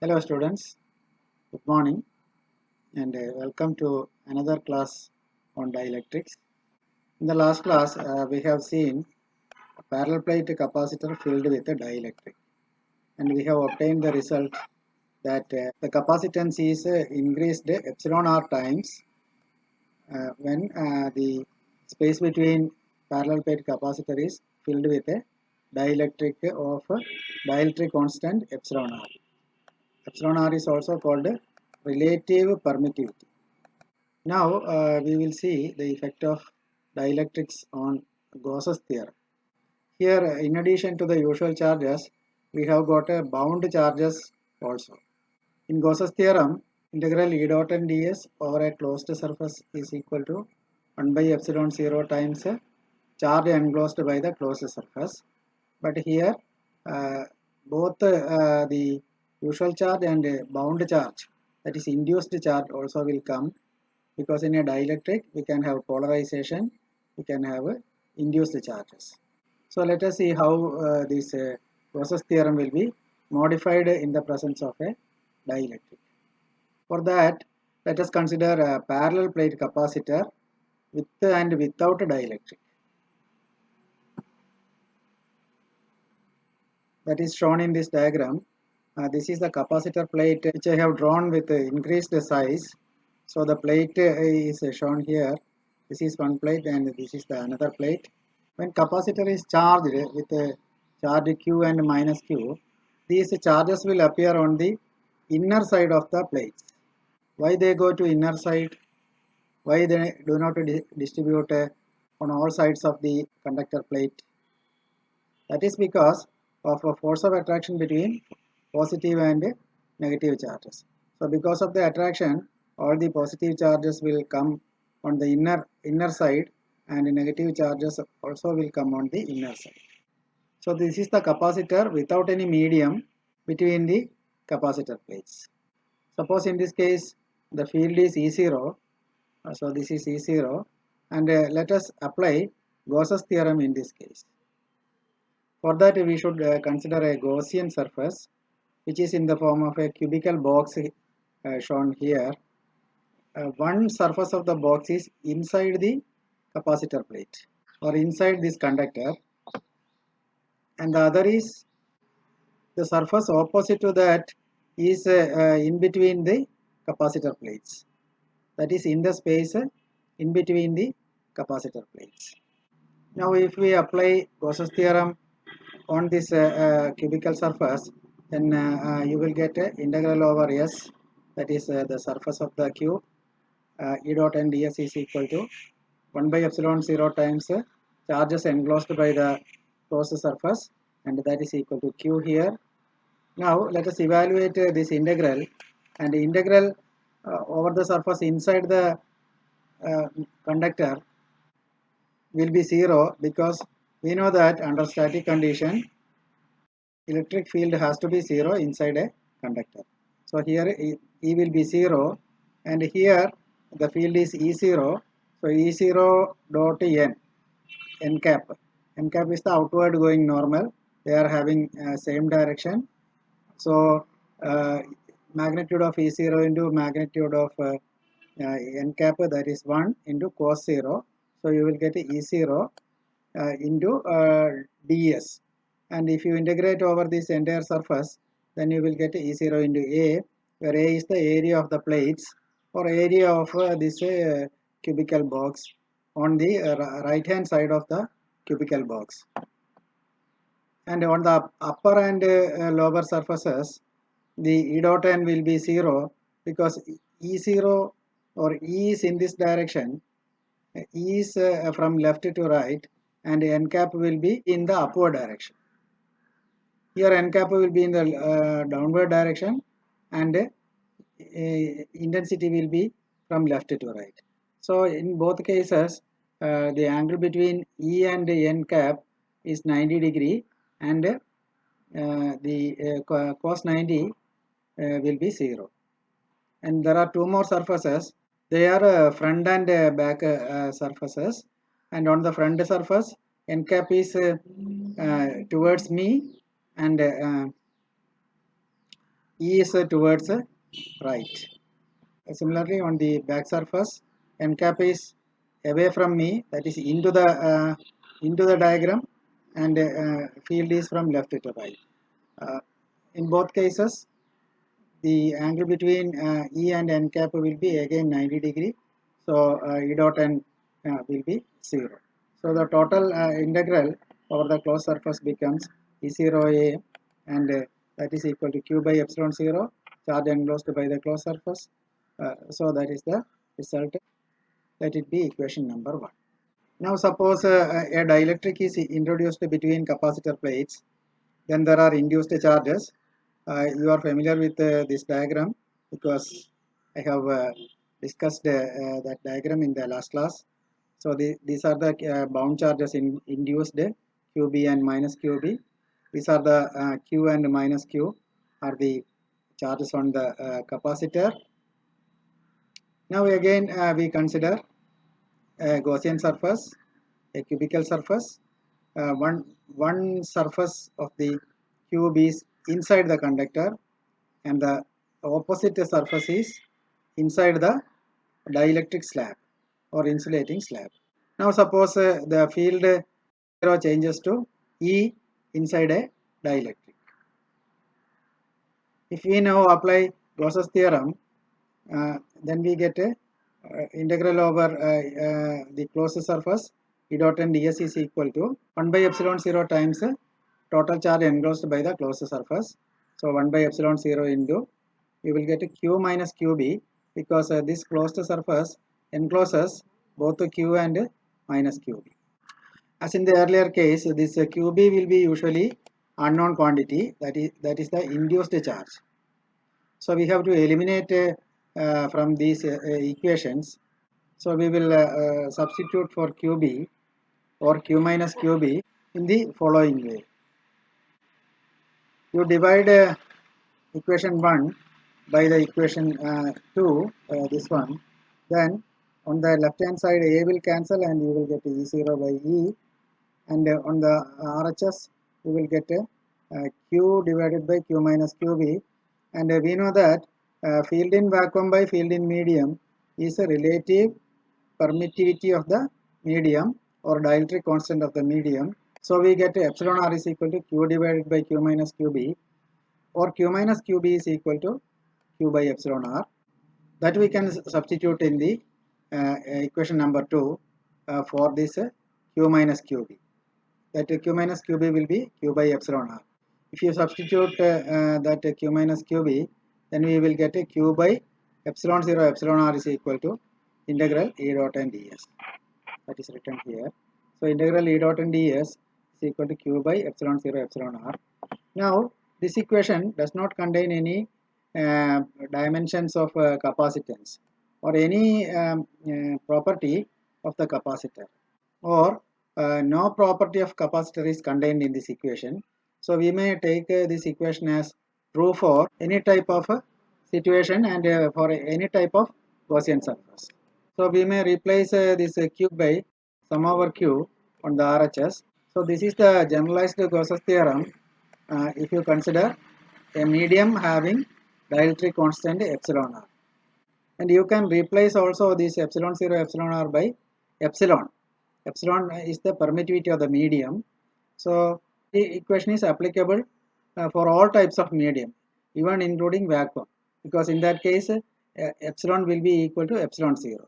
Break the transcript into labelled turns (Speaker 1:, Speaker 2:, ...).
Speaker 1: Hello students, good morning and welcome to another class on dielectrics. In the last class we have seen a parallel plate capacitor filled with a dielectric, and we have obtained the result that the capacitance is increased epsilon r times when the space between parallel plate capacitor is filled with a dielectric of dielectric constant epsilon r. Epsilon r is also called relative permittivity. Now we will see the effect of dielectrics on Gauss's theorem. Here, in addition to the usual charges, we have got a bound charges also. In Gauss's theorem, integral E dot n ds over a closed surface is equal to 1 by epsilon 0 times charge enclosed by the closed surface. But here, both the usual charge and bound charge, that is induced charge, also will come, because in a dielectric we can have polarization, we can have induced charges. So let us see how this Gauss's theorem will be modified in the presence of a dielectric. For that, let us consider a parallel plate capacitor with and without a dielectric. That is shown in this diagram. This is the capacitor plate which I have drawn with increased size. So the plate is shown here. This is one plate and this is the another plate. When capacitor is charged with a charge Q and minus Q, these charges will appear on the inner side of the plates. Why they go to inner side? Why they do not distribute on all sides of the conductor plate? That is because of a force of attraction between positive and negative charges. So because of the attraction, all the positive charges will come on the inner side, and negative charges also will come on the inner side. So this is the capacitor without any medium between the capacitor plates. Suppose in this case the field is E0, so this is E0, and let us apply Gauss's theorem in this case. For that we should consider a Gaussian surface, which is in the form of a cubical box shown here. One surface of the box is inside the capacitor plate or inside this conductor, and the other is the surface opposite to that is in between the capacitor plates, that is in the space in between the capacitor plates. Now if we apply Gauss's theorem on this cubical surface, then you will get integral over S, that is the surface of the cube, E dot n ds is equal to 1 by epsilon 0 times charges enclosed by the closed surface, and that is equal to Q here. Now let us evaluate this integral, and the integral over the surface inside the conductor will be 0, because we know that under static condition electric field has to be 0 inside a conductor. So here E will be 0, and here the field is E0. So E0 dot n cap. N cap is the outward going normal. They are having same direction. So magnitude of E0 into magnitude of n cap, that is 1 into cos 0. So you will get E0 into ds, and if you integrate over this entire surface, then you will get E0 into A, where A is the area of the plates or area of this cubical box on the right hand side of the cubical box. And on the upper and lower surfaces, the E dot n will be 0, because E0 or E is in this direction, E is from left to right, and n cap will be in the upward direction. Here n cap will be in the downward direction, and intensity will be from left to right. So in both cases, the angle between E and n cap is 90 degree, and the cos 90 will be 0. And there are two more surfaces. They are front and back surfaces, and on the front surface n cap is towards me, and E is towards right. Similarly, on the back surface, n cap is away from me, that is into the diagram, and field is from left to right. In both cases, the angle between E and n cap will be again 90 degree. So E dot n will be 0. So the total integral over the closed surface becomes E0A, and that is equal to Q by epsilon 0, charge enclosed by the closed surface. So that is the result. Let it be equation number 1. Now suppose a dielectric is introduced between capacitor plates, then there are induced charges. You are familiar with this diagram because I have discussed that diagram in the last class. So these are the bound charges induced QB and minus QB. These are the Q and minus Q are the charges on the capacitor. Now again we consider a Gaussian surface, a cubical surface. One surface of the cube is inside the conductor, and the opposite surface is inside the dielectric slab or insulating slab. Now suppose the field 0 changes to E inside a dielectric. If we now apply Gauss's theorem, then we get a integral over the closed surface E dot n ds is equal to 1 by epsilon 0 times total charge enclosed by the closed surface. So 1 by epsilon 0 into, you will get Q minus QB, because this closed surface encloses both the Q and minus QB. As in the earlier case, this QB will be usually unknown quantity, that is the induced charge. So we have to eliminate from these equations. So we will substitute for QB or Q minus QB in the following way. You divide equation 1 by the equation 2, this one, then on the left hand side A will cancel and you will get E0 by E, and on the RHS you will get Q divided by Q minus QB, and we know that field in vacuum by field in medium is a relative permittivity of the medium or dielectric constant of the medium. So we get epsilon r is equal to Q divided by Q minus QB, or Q minus QB is equal to Q by epsilon r. That we can substitute in the equation number 2 for this Q minus QB. That Q minus QB will be Q by epsilon r. If you substitute that Q minus QB, then we will get a Q by epsilon 0 epsilon r is equal to integral E dot n ds. That is written here. So integral E dot n ds is equal to Q by epsilon 0 epsilon r. Now this equation does not contain any dimensions of capacitance or any property of the capacitor, or no property of capacitor is contained in this equation. So we may take this equation as true for any type of situation and for any type of Gaussian surface. So we may replace this Q by sum over Q on the RHS. So this is the generalized Gauss's theorem if you consider a medium having dielectric constant epsilon r. And you can replace also this epsilon 0 epsilon r by epsilon. Epsilon is the permittivity of the medium. So the equation is applicable for all types of medium, even including vacuum, because in that case epsilon will be equal to epsilon 0.